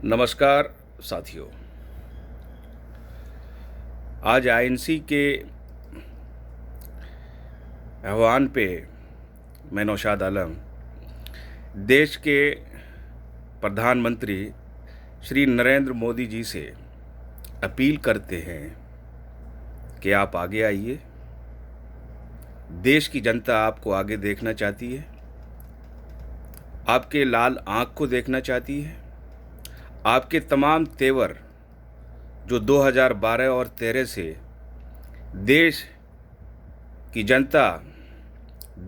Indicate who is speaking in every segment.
Speaker 1: नमस्कार साथियों। आज आईएनसी के आह्वान पे मैं नौशाद आलम देश के प्रधानमंत्री श्री नरेंद्र मोदी जी से अपील करते हैं कि आप आगे आइए। देश की जनता आपको आगे देखना चाहती है, आपके लाल आँख को देखना चाहती है। आपके तमाम तेवर जो 2012 और 13 से देश की जनता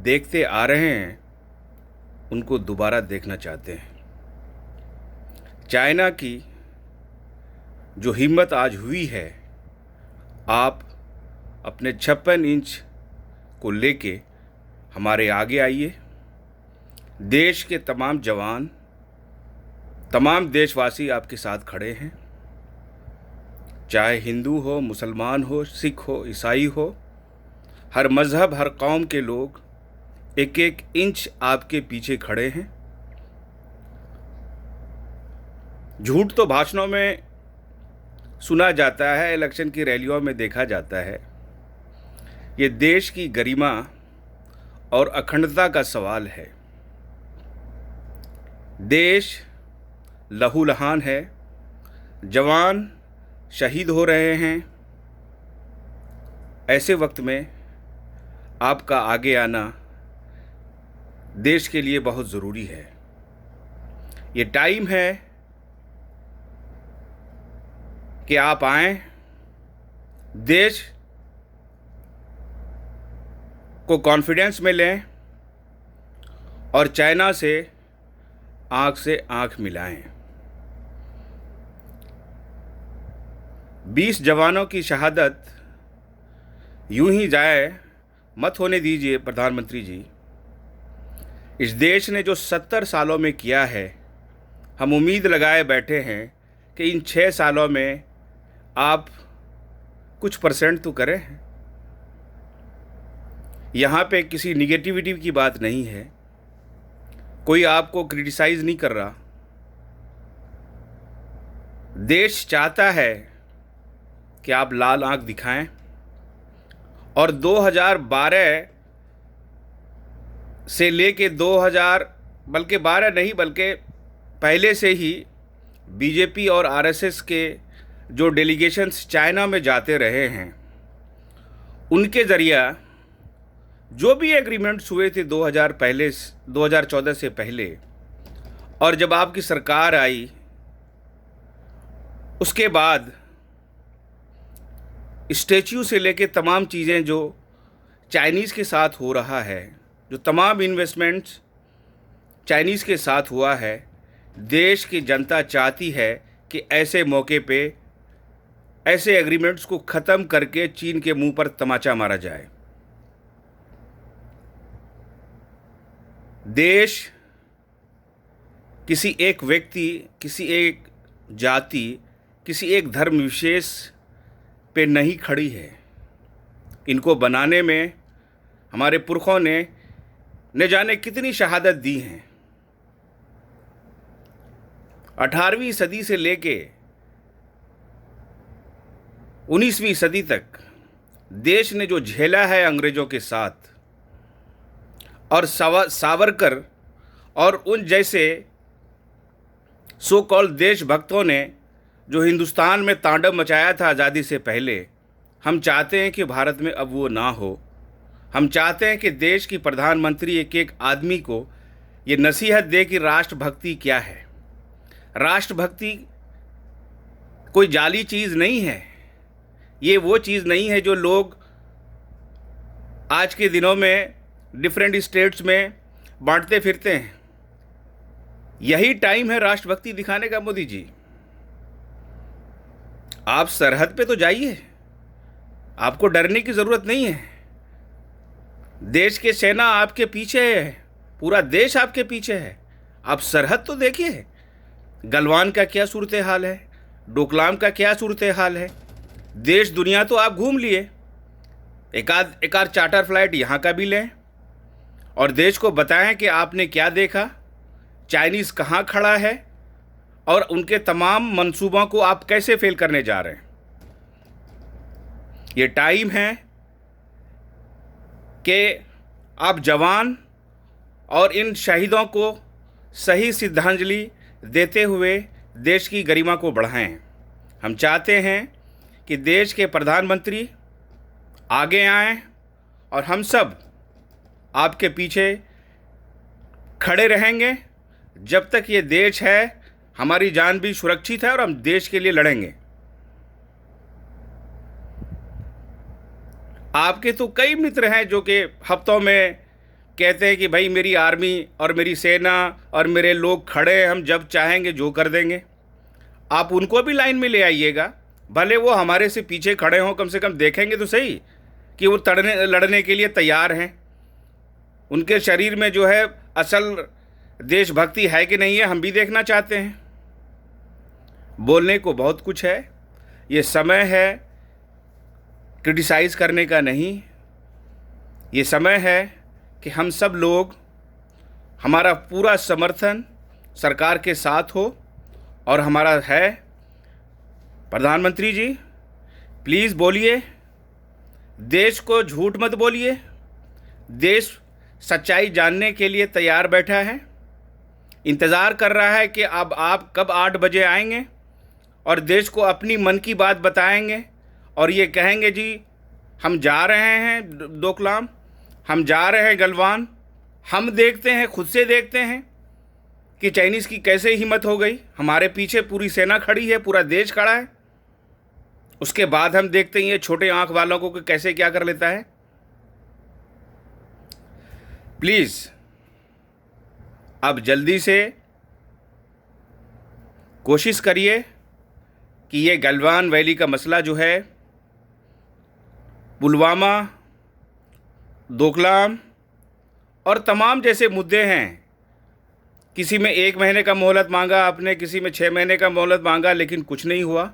Speaker 1: देखते आ रहे हैं, उनको दोबारा देखना चाहते हैं। चाइना की जो हिम्मत आज हुई है, आप अपने 56 इंच को लेके हमारे आगे आइए। देश के तमाम जवान, तमाम देशवासी आपके साथ खड़े हैं। चाहे हिंदू हो, मुसलमान हो, सिख हो, ईसाई हो, हर मज़हब, हर कौम के लोग एक एक इंच आपके पीछे खड़े हैं। झूठ तो भाषणों में सुना जाता है, इलेक्शन की रैलियों में देखा जाता है। ये देश की गरिमा और अखंडता का सवाल है। देश लहूलुहान है, जवान शहीद हो रहे हैं। ऐसे वक्त में आपका आगे आना देश के लिए बहुत ज़रूरी है। ये टाइम है कि आप आएं, देश को कॉन्फिडेंस में लें और चाइना से आंख मिलाएं। 20 जवानों की शहादत यूं ही जाए मत होने दीजिए प्रधानमंत्री जी। इस देश ने जो 70 सालों में किया है, हम उम्मीद लगाए बैठे हैं कि इन 6 सालों में आप कुछ परसेंट तो करें। यहाँ पे किसी निगेटिविटी की बात नहीं है, कोई आपको क्रिटिसाइज़ नहीं कर रहा। देश चाहता है कि आप लाल आंख दिखाएं और 2012 से लेके 2000 बल्कि 12 नहीं बल्कि पहले से ही बीजेपी और आरएसएस के जो डेलीगेशंस चाइना में जाते रहे हैं, उनके ज़रिया जो भी एग्रीमेंट्स हुए थे 2014 से पहले, और जब आपकी सरकार आई उसके बाद स्टैच्यू से लेके तमाम चीज़ें जो चाइनीज़ के साथ हो रहा है, जो तमाम इन्वेस्टमेंट्स चाइनीज़ के साथ हुआ है, देश की जनता चाहती है कि ऐसे मौके पे ऐसे एग्रीमेंट्स को ख़त्म करके चीन के मुंह पर तमाचा मारा जाए। देश किसी एक व्यक्ति, किसी एक जाति, किसी एक धर्म विशेष पे नहीं खड़ी है। इनको बनाने में हमारे पुरखों ने न जाने कितनी शहादत दी हैं। 18वीं सदी से लेके 19वीं सदी तक देश ने जो झेला है अंग्रेज़ों के साथ, और सावरकर और उन जैसे सो कॉल्ड देशभक्तों ने जो हिंदुस्तान में तांडव मचाया था आज़ादी से पहले, हम चाहते हैं कि भारत में अब वो ना हो। हम चाहते हैं कि देश की प्रधानमंत्री एक एक आदमी को ये नसीहत दे कि राष्ट्रभक्ति क्या है। राष्ट्रभक्ति कोई जाली चीज़ नहीं है। ये वो चीज़ नहीं है जो लोग आज के दिनों में डिफरेंट स्टेट्स में बांटते फिरते हैं। यही टाइम है राष्ट्रभक्ति दिखाने का। मोदी जी, आप सरहद पे तो जाइए, आपको डरने की ज़रूरत नहीं है। देश के सेना आपके पीछे है, पूरा देश आपके पीछे है। आप सरहद तो देखिए, गलवान का क्या सूरत हाल है, डोकलाम का क्या सूरत हाल है। देश दुनिया तो आप घूम लिए, एक आध चार्टर फ्लाइट यहाँ का भी लें और देश को बताएं कि आपने क्या देखा, चाइनीज़ कहाँ खड़ा है और उनके तमाम मंसूबों को आप कैसे फेल करने जा रहे हैं। ये टाइम है कि आप जवान और इन शहीदों को सही श्रद्धांजलि देते हुए देश की गरिमा को बढ़ाएं। हम चाहते हैं कि देश के प्रधानमंत्री आगे आएं और हम सब आपके पीछे खड़े रहेंगे। जब तक ये देश है, हमारी जान भी सुरक्षित है और हम देश के लिए लड़ेंगे। आपके तो कई मित्र हैं जो कि हफ्तों में कहते हैं कि भाई मेरी आर्मी और मेरी सेना और मेरे लोग खड़े हैं, हम जब चाहेंगे जो कर देंगे। आप उनको भी लाइन में ले आइएगा, भले वो हमारे से पीछे खड़े हों, कम से कम देखेंगे तो सही कि वो लड़ने के लिए तैयार हैं। उनके शरीर में जो है असल देशभक्ति है कि नहीं है, हम भी देखना चाहते हैं। बोलने को बहुत कुछ है, ये समय है क्रिटिसाइज़ करने का नहीं, ये समय है कि हम सब लोग, हमारा पूरा समर्थन सरकार के साथ हो। और हमारा है प्रधानमंत्री जी, प्लीज़ बोलिए, देश को झूठ मत बोलिए। देश सच्चाई जानने के लिए तैयार बैठा है, इंतज़ार कर रहा है कि अब आप कब 8 बजे आएंगे और देश को अपनी मन की बात बताएंगे और ये कहेंगे जी हम जा रहे हैं डोकलाम, हम जा रहे हैं गलवान। हम देखते हैं, खुद से देखते हैं कि चाइनीज़ की कैसे हिम्मत हो गई। हमारे पीछे पूरी सेना खड़ी है, पूरा देश खड़ा है। उसके बाद हम देखते हैं ये छोटे आंख वालों को कि कैसे क्या कर लेता है। प्लीज़ अब जल्दी से कोशिश करिए कि ये गलवान वैली का मसला जो है, पुलवामा, डोकलाम और तमाम जैसे मुद्दे हैं, किसी में 1 महीने का मोहलत मांगा आपने, किसी में 6 महीने का मोहलत मांगा, लेकिन कुछ नहीं हुआ।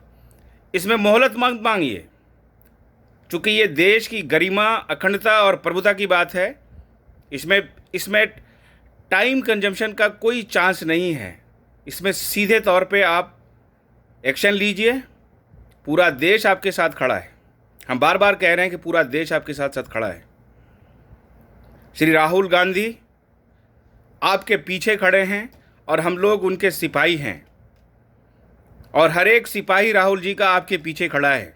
Speaker 1: इसमें मोहलत मांगिए, चूँकि ये देश की गरिमा, अखंडता और प्रभुता की बात है। इसमें टाइम कंजम्पशन का कोई चांस नहीं है। इसमें सीधे तौर पे आप एक्शन लीजिए। पूरा देश आपके साथ खड़ा है। हम बार बार कह रहे हैं कि पूरा देश आपके साथ खड़ा है। श्री राहुल गांधी आपके पीछे खड़े हैं और हम लोग उनके सिपाही हैं, और हर एक सिपाही राहुल जी का आपके पीछे खड़ा है।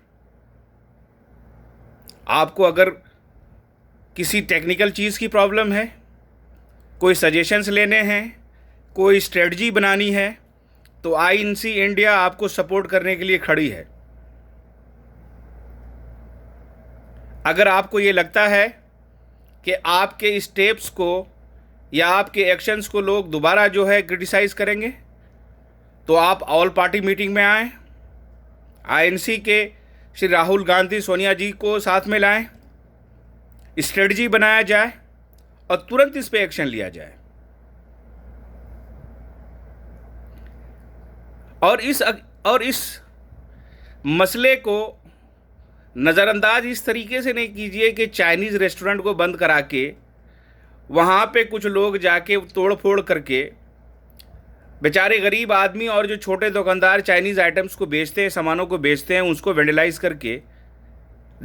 Speaker 1: आपको अगर किसी टेक्निकल चीज़ की प्रॉब्लम है, कोई सजेशंस लेने हैं, कोई स्ट्रेटजी बनानी है, तो INC इंडिया आपको सपोर्ट करने के लिए खड़ी है। अगर आपको ये लगता है कि आपके स्टेप्स को या आपके एक्शंस को लोग दोबारा जो है क्रिटिसाइज़ करेंगे, तो आप ऑल पार्टी मीटिंग में आएँ, INC के श्री राहुल गांधी, सोनिया जी को साथ में लाएं, स्ट्रेटजी बनाया जाए और तुरंत इस पे एक्शन लिया जाए। और इस मसले को नज़रअंदाज इस तरीके से नहीं कीजिए कि चाइनीज़ रेस्टोरेंट को बंद करा के वहाँ पे कुछ लोग जाके तोड़ फोड़ करके, बेचारे गरीब आदमी और जो छोटे दुकानदार चाइनीज़ आइटम्स को बेचते हैं, सामानों को बेचते हैं, उसको वेंडलाइज करके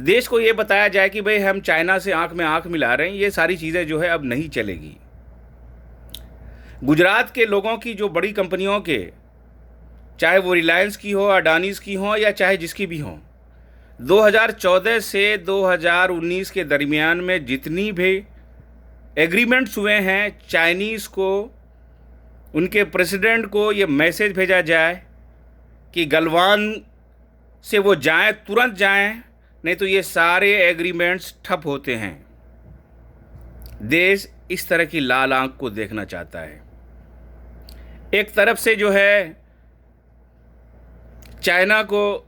Speaker 1: देश को ये बताया जाए कि भाई हम चाइना से आंख में आंख मिला रहे हैं। ये सारी चीज़ें जो है अब नहीं चलेगी। गुजरात के लोगों की जो बड़ी कंपनियों के, चाहे वो रिलायंस की हो, अडानीज़ की हो या चाहे जिसकी भी हो, 2014 से 2019 के दरमियान में जितनी भी एग्रीमेंट्स हुए हैं, चाइनीज़ को, उनके प्रेसिडेंट को ये मैसेज भेजा जाए कि गलवान से वो जाएं, तुरंत जाएं, नहीं तो ये सारे एग्रीमेंट्स ठप होते हैं। देश इस तरह की लाल आंख को देखना चाहता है। एक तरफ से जो है चाइना को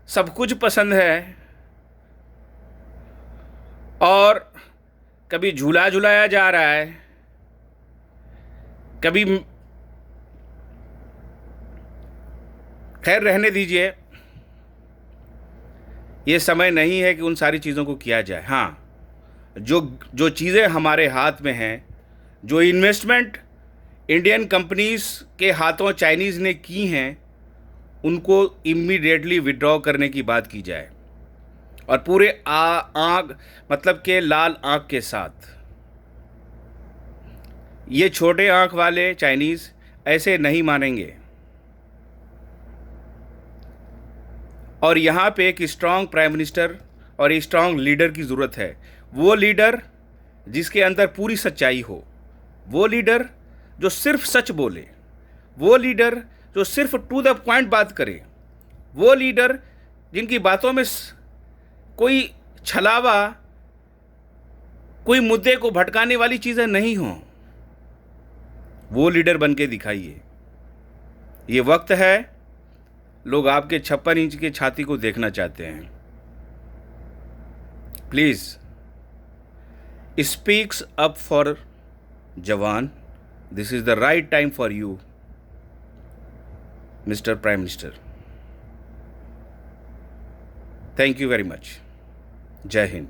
Speaker 1: सब कुछ पसंद है और कभी झूला झुलाया जा रहा है, कभी, खैर रहने दीजिए, ये समय नहीं है कि उन सारी चीज़ों को किया जाए। हाँ, जो चीज़ें हमारे हाथ में हैं, जो इन्वेस्टमेंट इंडियन कंपनीज के हाथों चाइनीज़ ने की हैं, उनको इमीडिएटली विड्रॉ करने की बात की जाए, और पूरे आँख मतलब के लाल आँख के साथ। ये छोटे आँख वाले चाइनीज़ ऐसे नहीं मानेंगे। और यहाँ पे एक स्ट्रांग प्राइम मिनिस्टर और एक स्ट्रांग लीडर की ज़रूरत है। वो लीडर जिसके अंदर पूरी सच्चाई हो, वो लीडर जो सिर्फ सच बोले, वो लीडर जो सिर्फ टू द पॉइंट बात करे, वो लीडर जिनकी बातों में कोई छलावा, कोई मुद्दे को भटकाने वाली चीज़ें नहीं हों। वो लीडर बन के दिखाइए। ये वक्त है, लोग आपके 56 इंच की छाती को देखना चाहते हैं। प्लीज़ स्पीक्स अप फॉर जवान। This is the right time for you, mister prime minister. Thank you very much. जय हिंद।